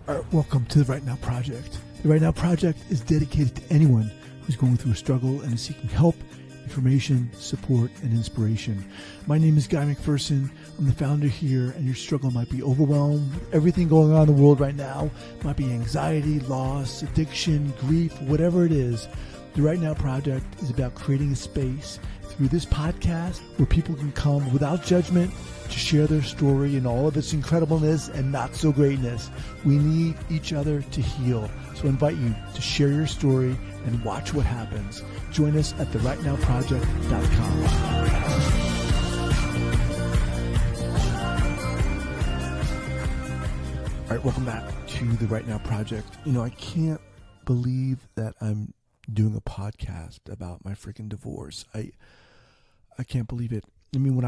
All right, welcome to the Right Now Project. The Right Now Project is dedicated to anyone who's going through a struggle and is seeking help, information, support, and inspiration. My name is Guy McPherson. I'm the founder here, and your struggle might be overwhelmed with everything going on in the world right now. It might be anxiety, loss, addiction, grief, whatever it is. The Right Now Project is about creating a space through this podcast where people can come without judgment to share their story and all of its incredibleness and not so greatness. We need each other to heal. So I invite you to share your story and watch what happens. Join us at therightnowproject.com. All right, welcome back to the Right Now Project. I can't believe that I'm doing a podcast about my freaking divorce. I can't believe it. I mean, when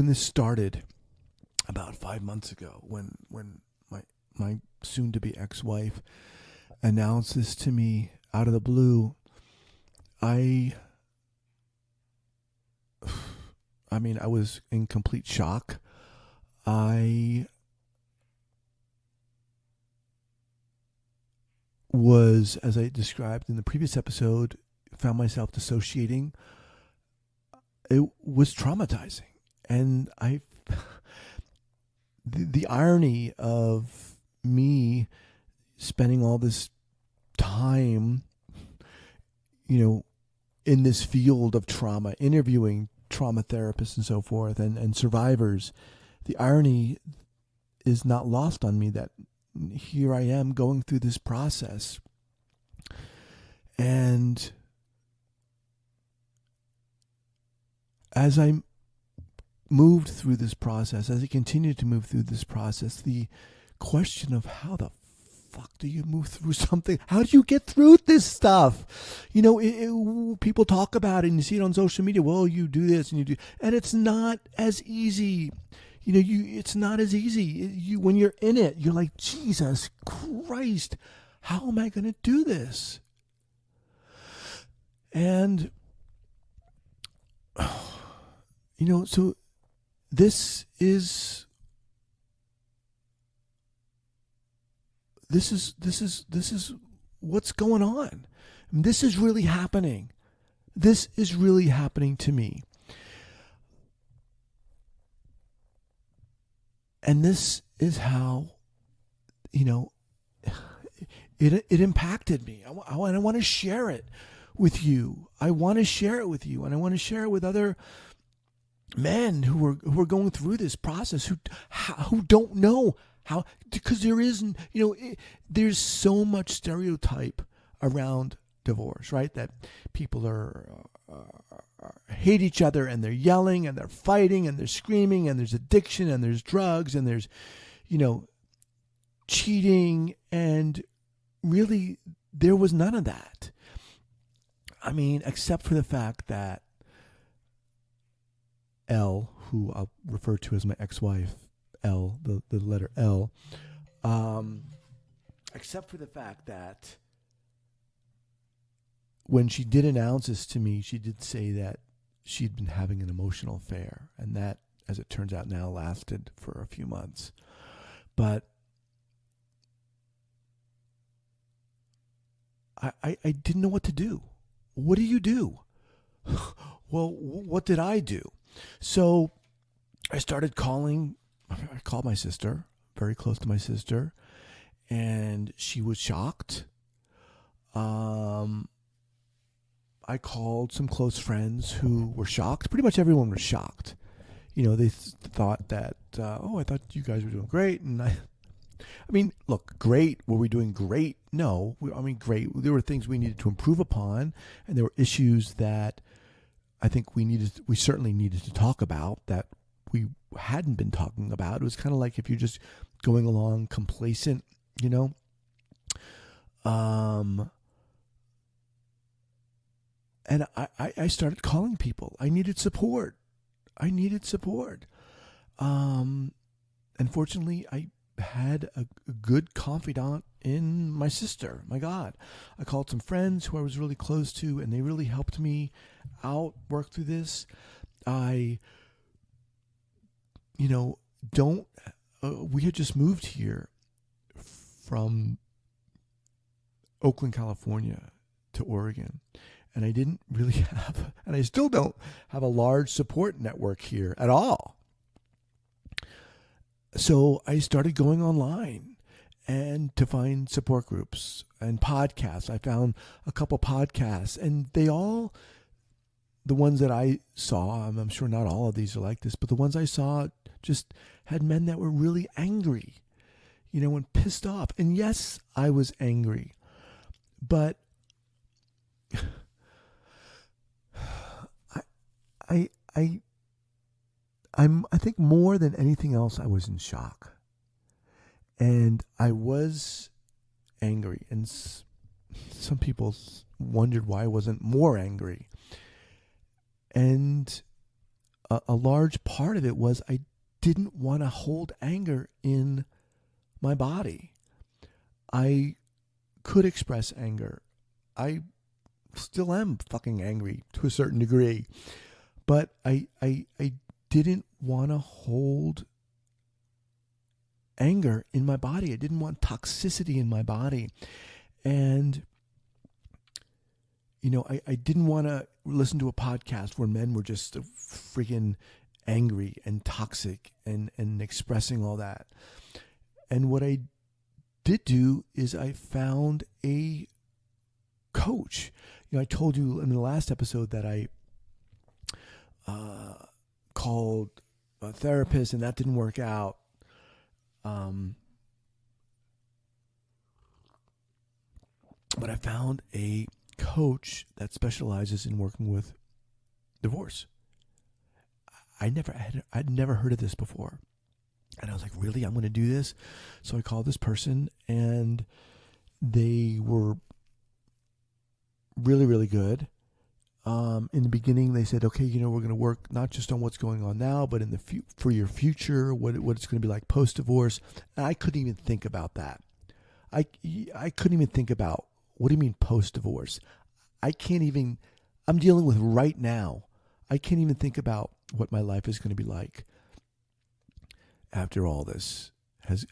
this started about 5 months ago, when my soon-to-be ex-wife announced this to me out of the blue, I was in complete shock. I was, as I described in the previous episode, found myself dissociating. It was traumatizing. And the irony of me spending all this time, in this field of trauma, interviewing trauma therapists and so forth and survivors, the irony is not lost on me that here I am going through this process. And as I moved through this process, as I continued to move through this process, the question of how the fuck do you move through something? How do you get through this stuff? People talk about it and you see it on social media. Well, you do this and you do, and it's not as easy. It's not as easy. When you're in it, you're like, Jesus Christ, how am I going to do this? And, so this is what's going on. This is really happening. This is really happening to me. And this is how, it impacted me. I want to share it with you. I want to share it with you, and I want to share it with other men who are going through this process who don't know how, because there's so much stereotype around divorce, right? That people hate each other and they're yelling and they're fighting and they're screaming and there's addiction and there's drugs and there's cheating, and really there was none of that. I mean, except for the fact that L, who I'll refer to as my ex-wife, L, the letter L, except for the fact that when she did announce this to me, she did say that she'd been having an emotional affair, and that, as it turns out now, lasted for a few months. But I didn't know what to do. What do you do? Well, what did I do? So I called my sister, very close to my sister, and she was shocked. I called some close friends who were shocked. Pretty much everyone was shocked. They thought that, I thought you guys were doing great. And I mean, look, great. Were we doing great? No. Great. There were things we needed to improve upon, and there were issues that I think we certainly needed to talk about that we hadn't been talking about. It was kind of like if you're just going along complacent, and I started calling people. I needed support. Unfortunately, I had a good confidant in my sister. My God, I called some friends who I was really close to, and they really helped me out, work through this. We had just moved here, from Oakland, California to Oregon. And I didn't really have, and I still don't have a large support network here at all. So I started going online and to find support groups and podcasts. I found a couple podcasts, and they all, the ones that I saw, I'm sure not all of these are like this, but the ones I saw just had men that were really angry, and pissed off. And yes, I was angry, but I think more than anything else, I was in shock, and I was angry. And some people wondered why I wasn't more angry. And a large part of it was I didn't want to hold anger in my body. I could express anger. I still am fucking angry to a certain degree, but I didn't want to hold anger in my body. I didn't want toxicity in my body. And, I didn't want to listen to a podcast where men were just freaking angry and toxic and expressing all that. And what I did do is I found a coach. I told you in the last episode that I called a therapist, and that didn't work out. But I found a coach that specializes in working with divorce. I'd never heard of this before. And I was like, really? I'm going to do this? So I called this person, and they were really, really good. In the beginning, they said, okay, we're going to work not just on what's going on now, but in the for your future, what it's going to be like post-divorce. And I couldn't even think about that. I couldn't even think about, what do you mean post-divorce? I'm dealing with right now. I can't even think about what my life is going to be like after all this has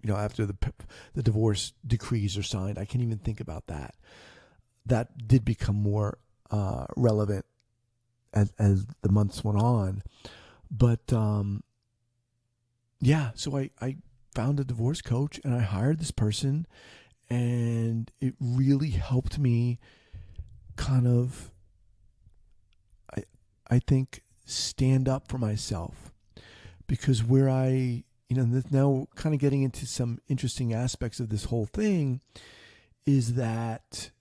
after the divorce decrees are signed. I can't even think about that. That did become more relevant as the months went on. But so I found a divorce coach, and I hired this person, and it really helped me kind of, I think, stand up for myself. Because where I, now kind of getting into some interesting aspects of this whole thing is that,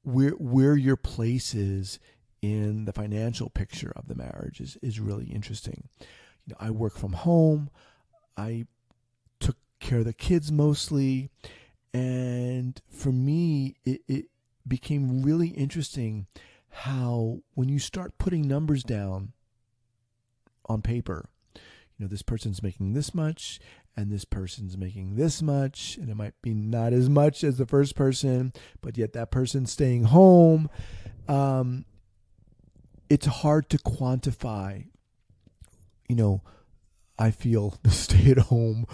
where your place is in the financial picture of the marriage is really interesting. I work from home. I took care of the kids mostly. And for me, it became really interesting how when you start putting numbers down on paper, this person's making this much and this person's making this much, and it might be not as much as the first person, but yet that person's staying home. It's hard to quantify, I feel the stay-at-home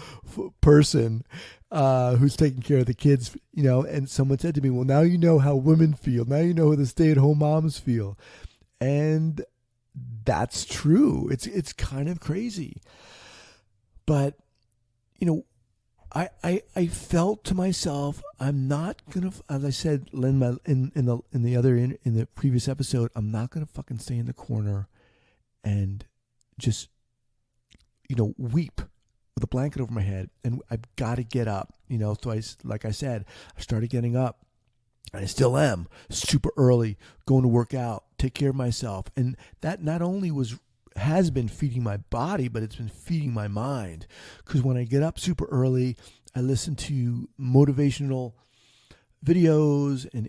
person who's taking care of the kids, and someone said to me, well, now you know how women feel. Now you know how the stay-at-home moms feel. And that's true. It's kind of crazy. But, I felt to myself, I'm not going to, as I said in the previous episode, I'm not going to fucking stay in the corner and just, weep with a blanket over my head, and I've got to get up, so like I said, I started getting up, and I still am super early, going to work out, take care of myself. And that not only has been feeding my body, but it's been feeding my mind. Because when I get up super early, I listen to motivational videos and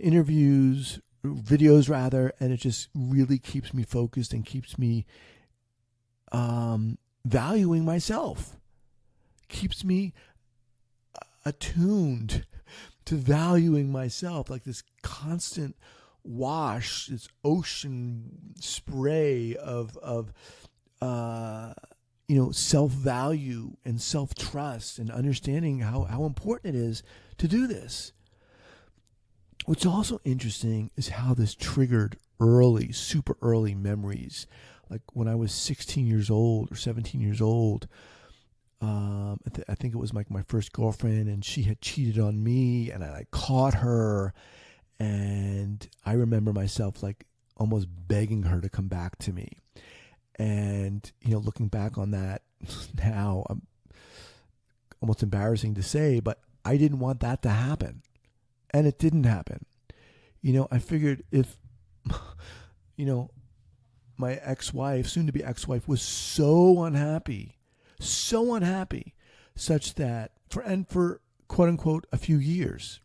videos rather, and it just really keeps me focused and keeps me valuing myself, keeps me attuned to valuing myself, like this constant wash, this ocean spray of self-value and self-trust and understanding how important it is to do this. What's also interesting is how this triggered early, super early memories. Like when I was 16 years old or 17 years old, I think it was like my first girlfriend, and she had cheated on me, and I caught her, and I remember myself like almost begging her to come back to me. And, looking back on that now, I'm almost embarrassing to say, but I didn't want that to happen. And it didn't happen. I figured if, my ex-wife, soon to be ex-wife, was so unhappy, such that for quote unquote a few years,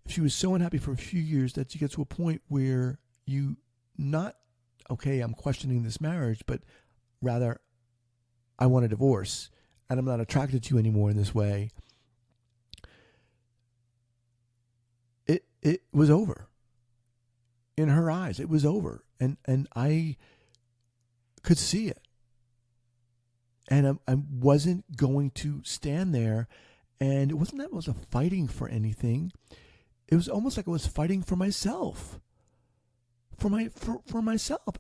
if she was so unhappy for a few years that you get to a point where you not, okay, I'm questioning this marriage, but rather I want a divorce and I'm not attracted to you anymore in this way, it was over. In her eyes, it was over. And I could see it. And I wasn't going to stand there. And it wasn't that I was fighting for anything. It was almost like I was fighting for myself. For myself.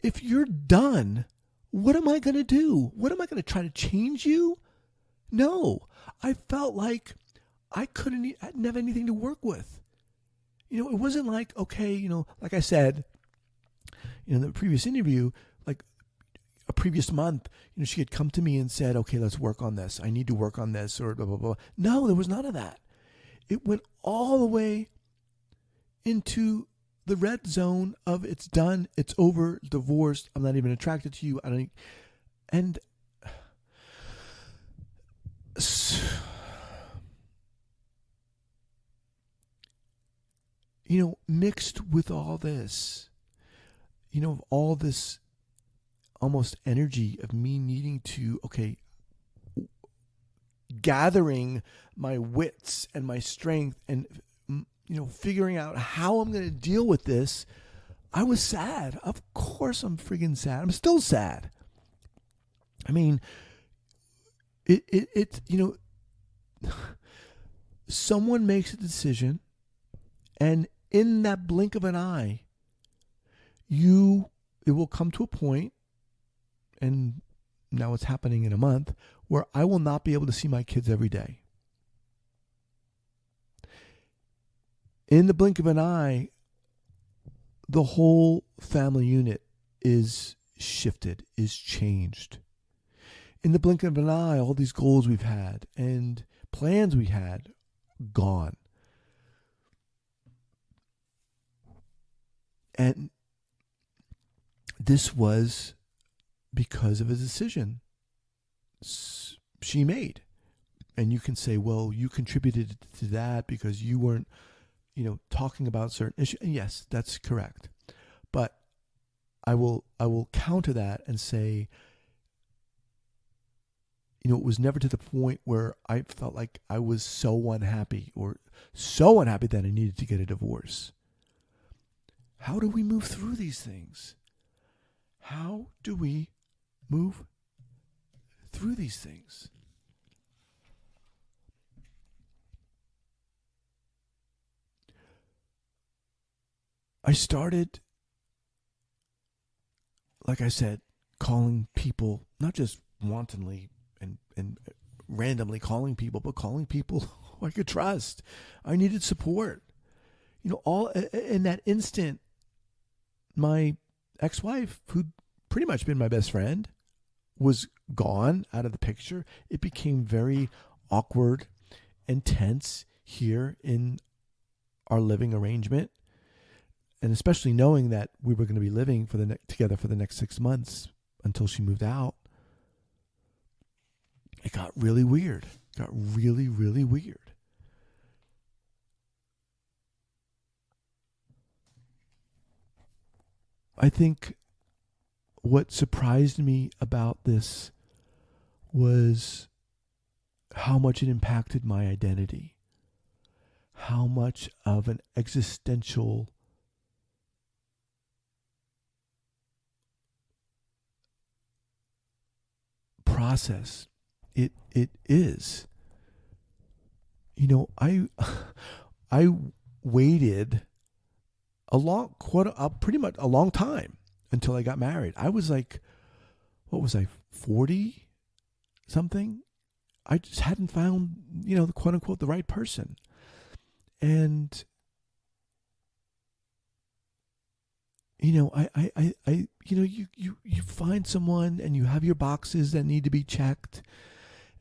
If you're done, what am I going to do? What am I going to try to change you? No. I felt like I didn't have anything to work with. It wasn't like, okay, like I said, in the previous interview, like a previous month, she had come to me and said, okay, let's work on this. I need to work on this, or blah, blah, blah. No, there was none of that. It went all the way into the red zone of it's done, it's over, divorced, I'm not even attracted to you. And mixed with all this, all this almost energy of me needing to, okay, gathering my wits and my strength and, figuring out how I'm going to deal with this, I was sad. Of course I'm friggin' sad. I'm still sad. I mean, someone makes a decision, and in that blink of an eye, it will come to a point, and now it's happening in a month, where I will not be able to see my kids every day. In the blink of an eye, the whole family unit is shifted, is changed. In the blink of an eye, all these goals we've had and plans we had, gone. And this was because of a decision she made. And you can say, well, you contributed to that because you weren't, talking about certain issues. And yes, that's correct. But I will counter that and say, it was never to the point where I felt like I was so unhappy that I needed to get a divorce. How do we move through these things? How do we move through these things? I started, like I said, calling people, not just wantonly and randomly calling people, but calling people who I could trust. I needed support. All in that instant, my ex-wife, who'd pretty much been my best friend, was gone out of the picture. It became very awkward and tense here in our living arrangement. And especially knowing that we were going to be living together for the next 6 months until she moved out, it got really weird. It got really, really weird. I think what surprised me about this was how much it impacted my identity, how much of an existential process. It is. I waited pretty much a long time until I got married. I was like, what was I, 40 something? I just hadn't found, the quote unquote, the right person. And, you find someone and you have your boxes that need to be checked.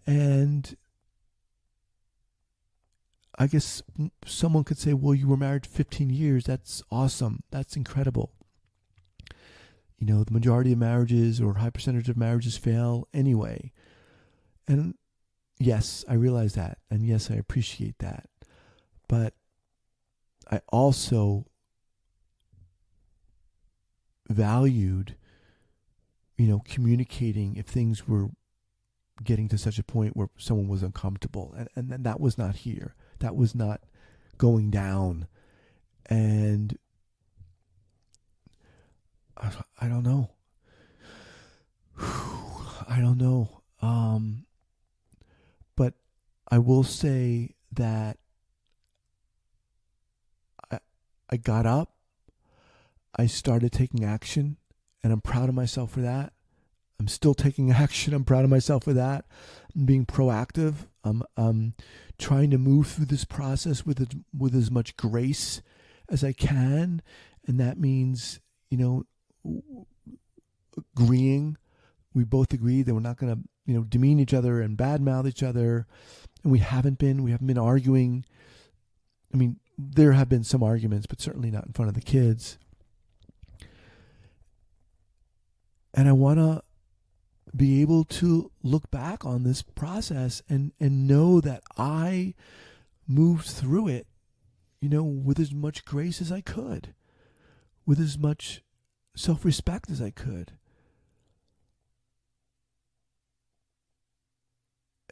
And I guess someone could say, well, you were married 15 years. That's awesome. That's incredible. The majority of marriages or high percentage of marriages fail anyway. And yes, I realize that. And yes, I appreciate that. But I also valued, communicating if things were getting to such a point where someone was uncomfortable. And that was not here. That was not going down. And I don't know. I don't know. But I will say that I got up, I started taking action, and I'm proud of myself for that. I'm still taking action. I'm proud of myself for that. I'm being proactive. I'm trying to move through this process with as much grace as I can, and that means, agreeing. We both agree that we're not going to, demean each other and badmouth each other, and we haven't been arguing. I mean, there have been some arguments, but certainly not in front of the kids. And I want to be able to look back on this process and know that I moved through it, with as much grace as I could, with as much self-respect as I could.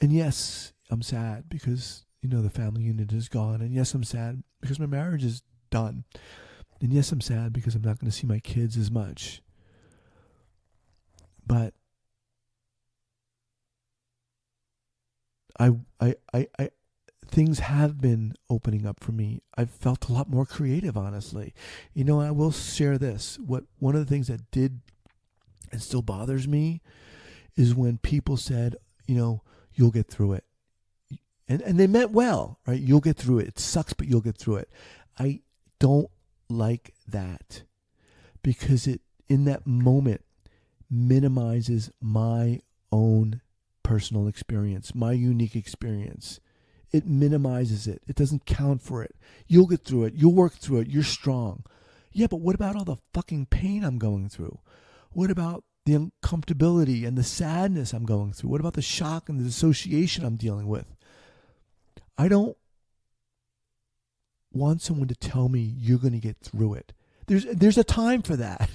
And yes, I'm sad because, the family unit is gone. And yes, I'm sad because my marriage is done. And yes, I'm sad because I'm not going to see my kids as much. But I things have been opening up for me. I've felt a lot more creative, honestly. I will share this. One of the things that did and still bothers me is when people said, you'll get through it. And they meant well, right? You'll get through it. It sucks, but you'll get through it. I don't like that because it, in that moment, minimizes my own personal experience, my unique experience. It minimizes it. It doesn't count for it. You'll get through it. You'll work through it. You're strong. Yeah, but what about all the fucking pain I'm going through? What about the uncomfortability and the sadness I'm going through? What about the shock and the dissociation I'm dealing with? I don't want someone to tell me you're going to get through it. There's a time for that.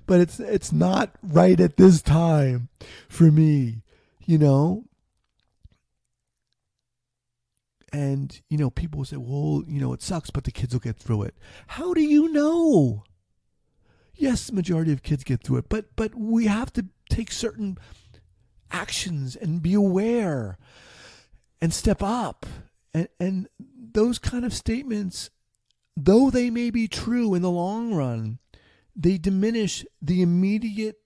But it's not right at this time for me, And, people will say, well, it sucks, but the kids will get through it. How do you know? Yes, the majority of kids get through it, but we have to take certain actions and be aware and step up. And those kind of statements, though they may be true in the long run, they diminish the immediate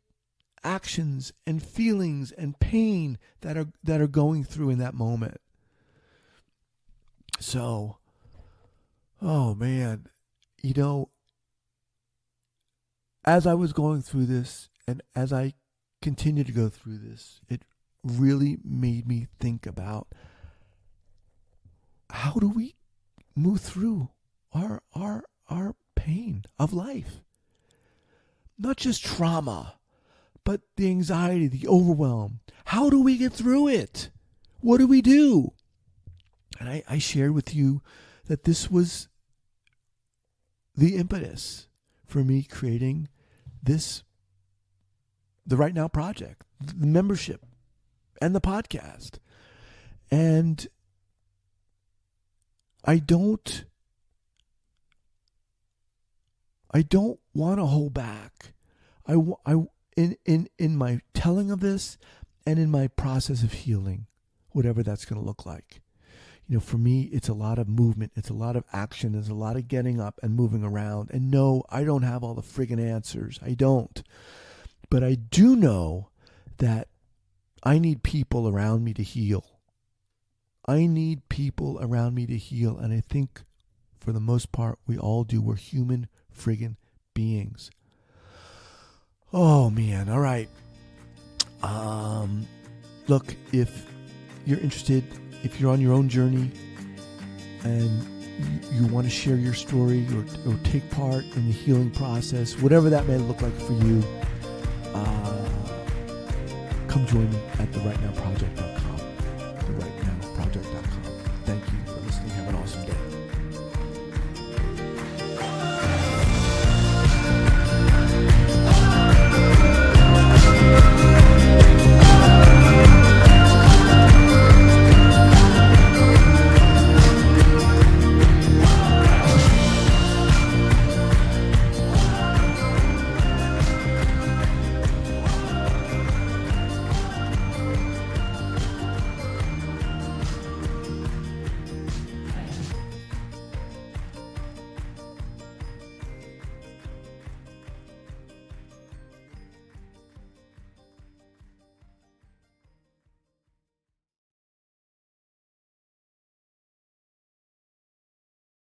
actions and feelings and pain that are going through in that moment. So, oh man, as I was going through this and as I continue to go through this, it really made me think about how do we move through our pain of life? Not just trauma, but the anxiety, the overwhelm. How do we get through it? What do we do? And I shared with you that this was the impetus for me creating the Right Now Project, the membership, and the podcast. And I don't want to hold back. In my telling of this, and in my process of healing, whatever that's going to look like. For me, it's a lot of movement. It's a lot of action. There's a lot of getting up and moving around. And no, I don't have all the friggin' answers. I don't. But I do know that I need people around me to heal. I need people around me to heal. And I think for the most part, we all do. We're human friggin' beings. Oh, man. All right. Look, if you're interested, if you're on your own journey and you want to share your story or take part in the healing process, whatever that may look like for you, come join me at therightnowproject.com.